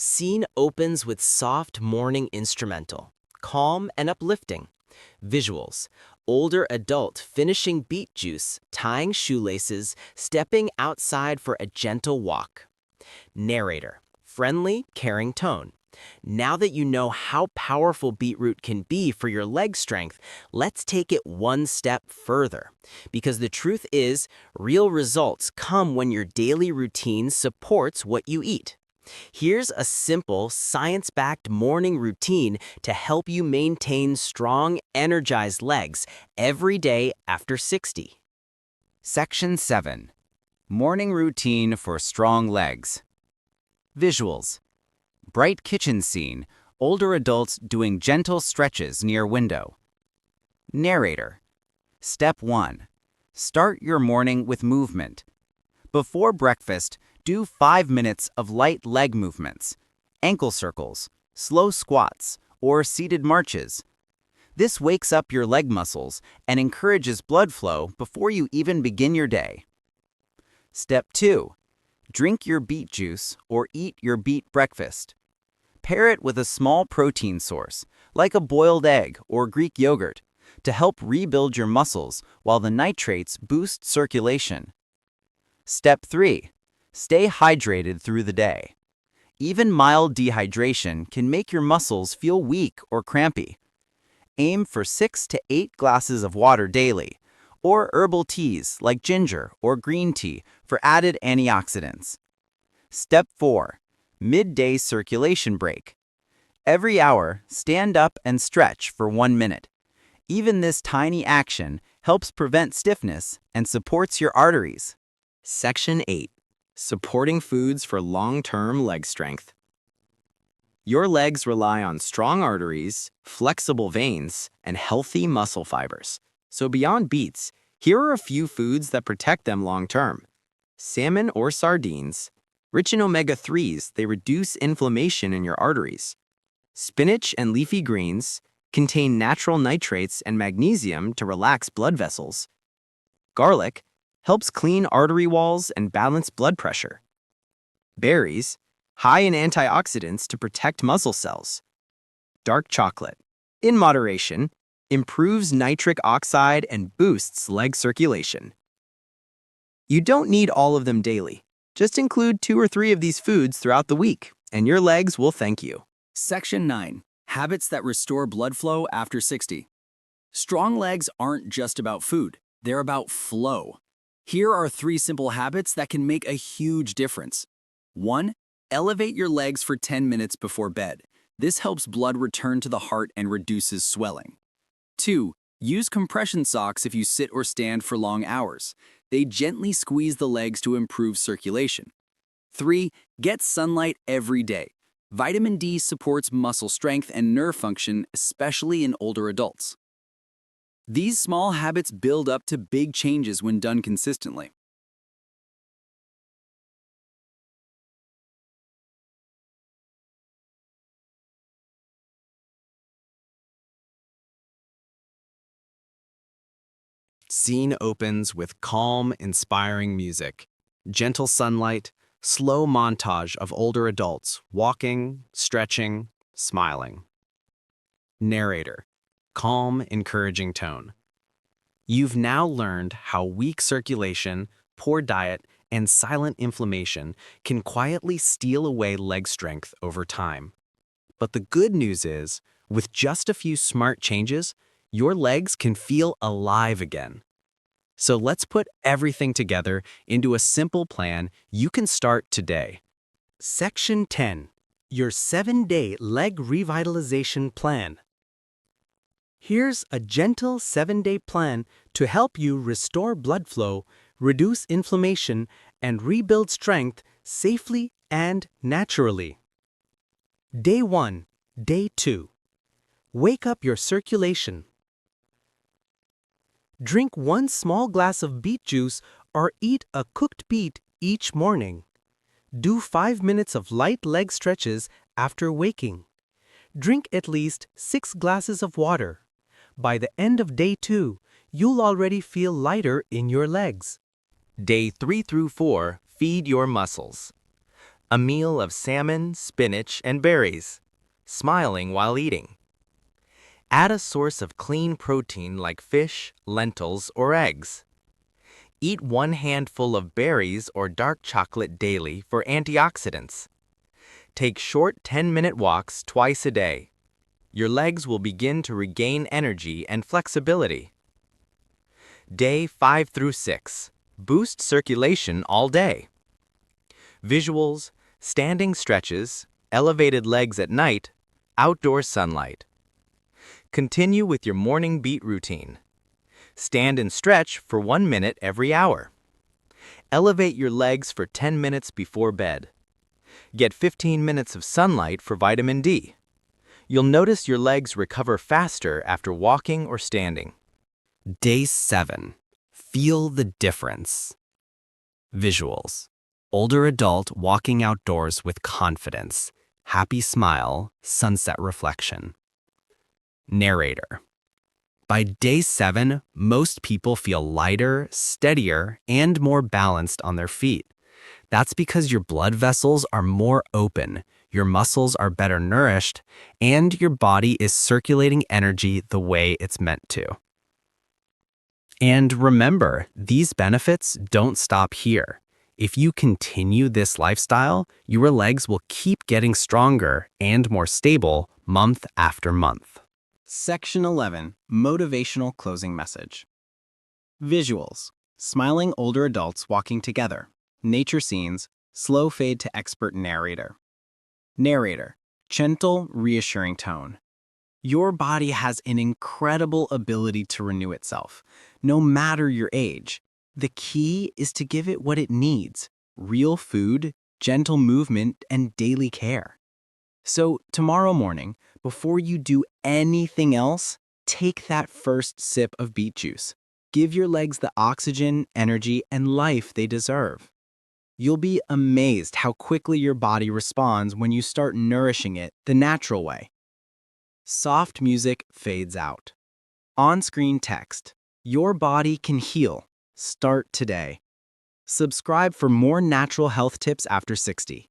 Scene opens with soft morning instrumental, calm and uplifting. Visuals: older adult finishing beet juice, tying shoelaces, stepping outside for a gentle walk. Narrator: friendly, caring tone. Now that you know how powerful beetroot can be for your leg strength, let's take it one step further. Because the truth is, real results come when your daily routine supports what you eat. Here's a simple, science-backed morning routine to help you maintain strong, energized legs every day after 60. Section 7. Morning Routine for Strong Legs. Visuals: bright kitchen scene, older adults doing gentle stretches near window. Narrator: Step 1. Start your morning with movement. Before breakfast, do 5 minutes of light leg movements, ankle circles, slow squats, or seated marches. This wakes up your leg muscles and encourages blood flow before you even begin your day. Step 2. Drink your beet juice or eat your beet breakfast. Pair it with a small protein source, like a boiled egg or Greek yogurt, to help rebuild your muscles while the nitrates boost circulation. Step 3. Stay hydrated through the day. Even mild dehydration can make your muscles feel weak or crampy. Aim for 6 to 8 glasses of water daily, or herbal teas like ginger or green tea for added antioxidants. Step 4. Midday circulation break. Every hour, stand up and stretch for 1 minute. Even this tiny action helps prevent stiffness and supports your arteries. Section 8. Supporting foods for long-term leg strength. Your legs rely on strong arteries, flexible veins, and healthy muscle fibers. So beyond beets, here are a few foods that protect them long-term. Salmon or sardines. Rich in omega-3s, they reduce inflammation in your arteries. Spinach and leafy greens contain natural nitrates and magnesium to relax blood vessels. Garlic helps clean artery walls and balance blood pressure. Berries, high in antioxidants to protect muscle cells. Dark chocolate, in moderation, improves nitric oxide and boosts leg circulation. You don't need all of them daily. Just include 2 or 3 of these foods throughout the week, and your legs will thank you. Section 9. Habits that restore blood flow after 60. Strong legs aren't just about food, they're about flow. Here are 3 simple habits that can make a huge difference. 1. Elevate your legs for 10 minutes before bed. This helps blood return to the heart and reduces swelling. 2. Use compression socks if you sit or stand for long hours. They gently squeeze the legs to improve circulation. 3. Get sunlight every day. Vitamin D supports muscle strength and nerve function, especially in older adults. These small habits build up to big changes when done consistently. Scene opens with calm, inspiring music. Gentle sunlight, slow montage of older adults walking, stretching, smiling. Narrator: calm, encouraging tone. You've now learned how weak circulation, poor diet, and silent inflammation can quietly steal away leg strength over time. But the good news is, with just a few smart changes, your legs can feel alive again. So let's put everything together into a simple plan you can start today. Section 10. Your 7-day Leg Revitalization Plan. Here's a gentle 7-day plan to help you restore blood flow, reduce inflammation, and rebuild strength safely and naturally. Day 1. Day 2. Wake up your circulation. Drink 1 small glass of beet juice or eat a cooked beet each morning. Do 5 minutes of light leg stretches after waking. Drink at least 6 glasses of water. By the end of day 2, you'll already feel lighter in your legs. Day 3 through 4, feed your muscles. A meal of salmon, spinach, and berries, smiling while eating. Add a source of clean protein like fish, lentils, or eggs. Eat 1 handful of berries or dark chocolate daily for antioxidants. Take short 10-minute walks twice a day. Your legs will begin to regain energy and flexibility. Day 5 through 6. Boost circulation all day. Visuals, standing stretches, elevated legs at night, outdoor sunlight. Continue with your morning beat routine. Stand and stretch for 1 minute every hour. Elevate your legs for 10 minutes before bed. Get 15 minutes of sunlight for vitamin D. You'll notice your legs recover faster after walking or standing. Day 7. Feel the difference. Visuals. Older adult walking outdoors with confidence. Happy smile, sunset reflection. Narrator. By day 7, most people feel lighter, steadier, and more balanced on their feet. That's because your blood vessels are more open, your muscles are better nourished, and your body is circulating energy the way it's meant to. And remember, these benefits don't stop here. If you continue this lifestyle, your legs will keep getting stronger and more stable month after month. Section 11. Motivational closing message. Visuals. Smiling older adults walking together. Nature scenes. Slow fade to expert narrator. Narrator. Gentle, reassuring tone. Your body has an incredible ability to renew itself, no matter your age. The key is to give it what it needs: real food, gentle movement, and daily care. So tomorrow morning, before you do anything else, take that first sip of beet juice. Give your legs the oxygen, energy, and life they deserve. You'll be amazed how quickly your body responds when you start nourishing it the natural way. Soft music fades out. On-screen text. Your body can heal. Start today. Subscribe for more natural health tips after 60.